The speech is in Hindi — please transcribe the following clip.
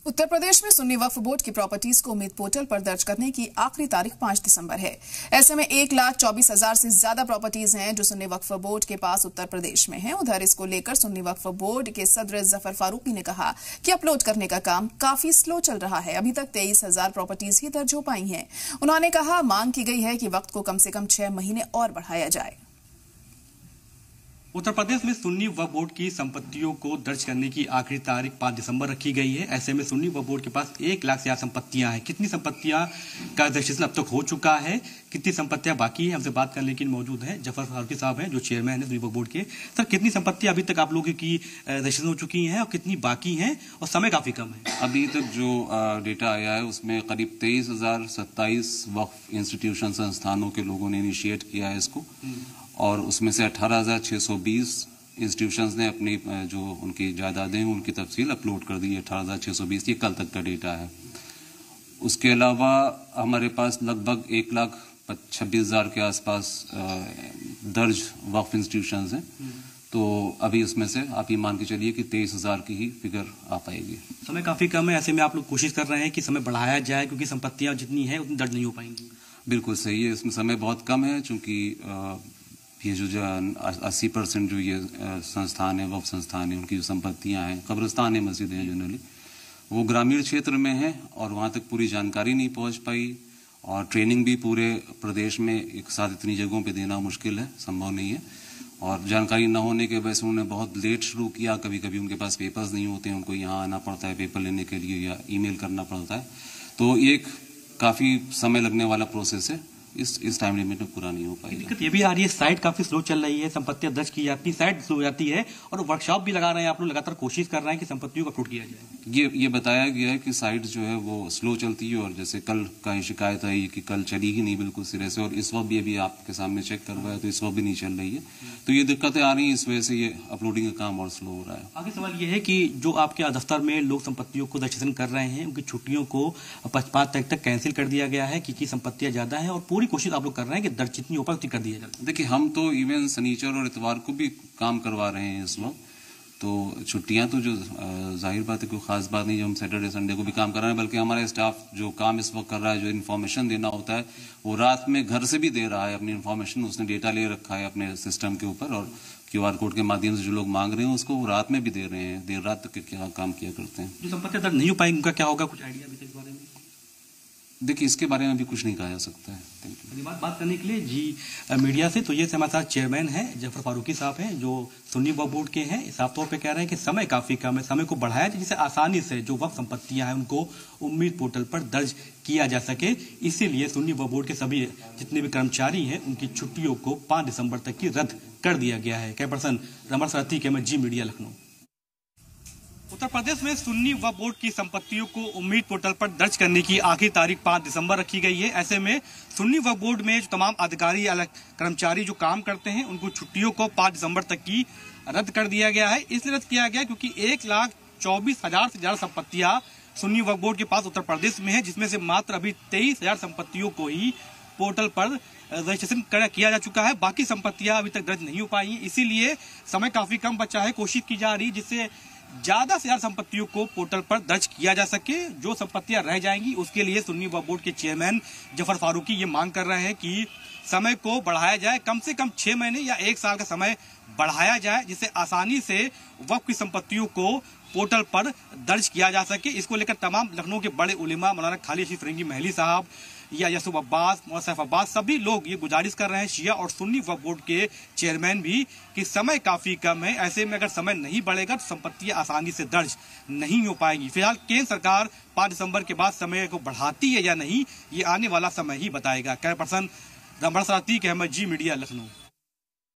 उत्तर प्रदेश में सुन्नी वक्फ बोर्ड की प्रॉपर्टीज को उम्मीद पोर्टल पर दर्ज करने की आखिरी तारीख 5 दिसंबर है। ऐसे में 1,24,000 से ज्यादा प्रॉपर्टीज हैं जो सुन्नी वक्फ बोर्ड के पास उत्तर प्रदेश में हैं। उधर इसको लेकर सुन्नी वक्फ बोर्ड के सदर जफर फारूकी ने कहा कि अपलोड करने का काम काफी स्लो चल रहा है। अभी तक 23,000 प्रॉपर्टीज ही दर्ज हो पाई हैं। उन्होंने कहा मांग की गई है कि वक्त को कम से कम 6 महीने और बढ़ाया जाए। उत्तर प्रदेश में सुन्नी वक्फ बोर्ड की संपत्तियों को दर्ज करने की आखिरी तारीख 5 दिसंबर रखी गई है। ऐसे में सुन्नी वक्फ बोर्ड के पास 1 लाख से ज्यादा संपत्तियां हैं। कितनी संपत्तियां का रजिस्ट्रेशन अब तक हो चुका है, कितनी संपत्तियां बाकी है, हमसे बात करने के लिए मौजूद है जफर फारूकी साहब हैं जो चेयरमैन है सुन्नी वक्फ बोर्ड के। सर, कितनी संपत्तियां अभी तक आप लोगों की रजिस्ट्रेशन हो चुकी हैं और कितनी बाकी हैं और समय काफी कम है? अभी तक जो डेटा आया है उसमें करीब 23,027 वक्फ इंस्टीट्यूशन संस्थानों के लोगों ने इनिशिएट किया है इसको, और उसमें से 18,620 इंस्टीट्यूशंस ने अपनी जो उनकी जायदादें हैं उनकी तफसील अपलोड कर दी है। 18,620 ये कल तक का डेटा है। उसके अलावा हमारे पास लगभग 1,26,000 के आसपास दर्ज वक्फ इंस्टीट्यूशंस हैं। तो अभी उसमें से आप ये मान के चलिए कि 23,000 की ही फिगर आ पाएगी। समय काफी कम है, ऐसे में आप लोग कोशिश कर रहे हैं कि समय बढ़ाया जाए क्योंकि संपत्तियां जितनी हैं उतनी दर्ज नहीं हो पाएंगी। बिल्कुल सही है, इसमें समय बहुत कम है चूंकि ये जो 80% जो ये संस्थान है, वक्फ संस्थान है, उनकी जो संपत्तियां हैं, कब्रिस्तान है, मस्जिदें हैं, जनरली वो ग्रामीण क्षेत्र में है और वहां तक पूरी जानकारी नहीं पहुंच पाई और ट्रेनिंग भी पूरे प्रदेश में एक साथ इतनी जगहों पे देना मुश्किल है, संभव नहीं है। और जानकारी न होने के वजह से उन्होंने बहुत लेट शुरू किया। कभी कभी उनके पास पेपर्स नहीं होते, उनको यहाँ आना पड़ता है पेपर लेने के लिए या ईमेल करना पड़ता है। तो ये एक काफी समय लगने वाला प्रोसेस है, इस टाइम लिमिट में पूरा नहीं हो पाएगा। दिक्कत ये भी आ रही है, साइट काफी स्लो चल रही है, संपत्तियां दर्ज की जाती है, साइट स्लो हो जाती है और वर्कशॉप भी लगा रहे हैं। आप लोग लगातार कोशिश कर रहे हैं कि संपत्तियों को अपलोड किया जाए। ये बताया गया है कि साइट जो है वो स्लो चलती है और जैसे कल का ही शिकायत आई कि कल चली ही नहीं बिल्कुल सिरे से, और इस वक्त भी अभी आपके सामने चेक करवाया तो इस वक्त भी नहीं चल रही है। तो ये दिक्कतें आ रही हैं, इस वजह से ये अपलोडिंग का काम और स्लो हो रहा है। आगे सवाल ये है कि जो आपके दफ्तर में लोग संपत्तियों को रजिस्ट्रेशन कर रहे हैं उनकी छुट्टियों को 5 तारीख तक कैंसिल कर दिया गया है क्योंकि संपत्तियां ज्यादा है और पूरी कोशिश आप लोग कर रहे हैं कि दर्ज जितनी हो पाए उतनी कर दिया जाए। देखिए, हम तो इवन शनिचर और इतवार को भी काम करवा रहे हैं इस वक्त, तो छुट्टियां तो जो जाहिर बात है कोई खास बात नहीं, जो हम सैटरडे संडे को भी काम कर रहे हैं, बल्कि हमारा स्टाफ जो काम इस वक्त कर रहा है, जो इन्फॉर्मेशन देना होता है वो रात में घर से भी दे रहा है अपनी इन्फॉर्मेशन। उसने डेटा ले रखा है अपने सिस्टम के ऊपर और QR कोड के माध्यम से जो लोग मांग रहे हैं उसको वो रात में भी दे रहे हैं, देर रात तक क्या काम किया करते हैं। जो संपत्तियां दर्ज नहीं हो पाएंगी उनका क्या होगा, कुछ आइडिया अभी इस बारे में? देखिए, इसके बारे में अभी कुछ नहीं कहा जा सकता है। धन्यवाद बात करने के लिए जी मीडिया से। तो ये हमारे साथ चेयरमैन हैं जफर फारूकी साहब हैं जो सुन्नी वक्फ बोर्ड के हैं। साफ तौर पे कह रहे हैं कि समय काफी कम है, समय को बढ़ाया जाए जिससे आसानी से जो वक्फ संपत्तियां हैं उनको उम्मीद पोर्टल पर दर्ज किया जा सके। इसीलिए सुन्नी वक्फ बोर्ड के सभी जितने भी कर्मचारी हैं उनकी छुट्टियों को 5 दिसंबर तक की रद्द कर दिया गया है। कैमरा पर्सन रमन सरती के जी मीडिया, लखनऊ। उत्तर प्रदेश में सुन्नी वक्फ बोर्ड की संपत्तियों को उम्मीद पोर्टल पर दर्ज करने की आखिरी तारीख 5 दिसंबर रखी गई है। ऐसे में सुन्नी वक्फ बोर्ड में जो तमाम अधिकारी अलग कर्मचारी जो काम करते हैं उनको छुट्टियों को 5 दिसंबर तक की रद्द कर दिया गया है। इसलिए रद्द किया गया क्योंकि 1,24,000 से ज्यादा संपत्तियां सुन्नी वक्फ बोर्ड के पास उत्तर प्रदेश में है, जिसमें से मात्र अभी 23,000 संपत्तियों को ही पोर्टल पर रजिस्ट्रेशन किया जा चुका है। बाकी संपत्तियां अभी तक दर्ज नहीं हो पाई, इसीलिए समय काफी कम बचा है। कोशिश की जा रही है जिससे ज्यादा से ज्यादा संपत्तियों को पोर्टल पर दर्ज किया जा सके। जो संपत्तियां रह जाएंगी उसके लिए सुन्नी वक्फ बोर्ड के चेयरमैन जफर फारूकी ये मांग कर रहे हैं कि समय को बढ़ाया जाए, कम से कम 6 महीने या 1 साल का समय बढ़ाया जाए जिससे आसानी से वक्फ की संपत्तियों को पोर्टल पर दर्ज किया जा सके। इसको लेकर तमाम लखनऊ के बड़े उलेमा मौलाना खालिद अशीफ फिरंगी महली साहब या यूसुफ अब्बास, मौलाना सैफ अब्बास, सभी लोग ये गुजारिश कर रहे हैं, शिया और सुन्नी वक्फ बोर्ड के चेयरमैन भी, कि समय काफी कम है। ऐसे में अगर समय नहीं बढ़ेगा तो संपत्तियां आसानी से दर्ज नहीं हो पाएगी। फिलहाल केंद्र सरकार 5 दिसंबर के बाद समय को बढ़ाती है या नहीं, ये आने वाला समय ही बताएगा। कैमरा पर्सन रमन सरती के जी मीडिया, लखनऊ।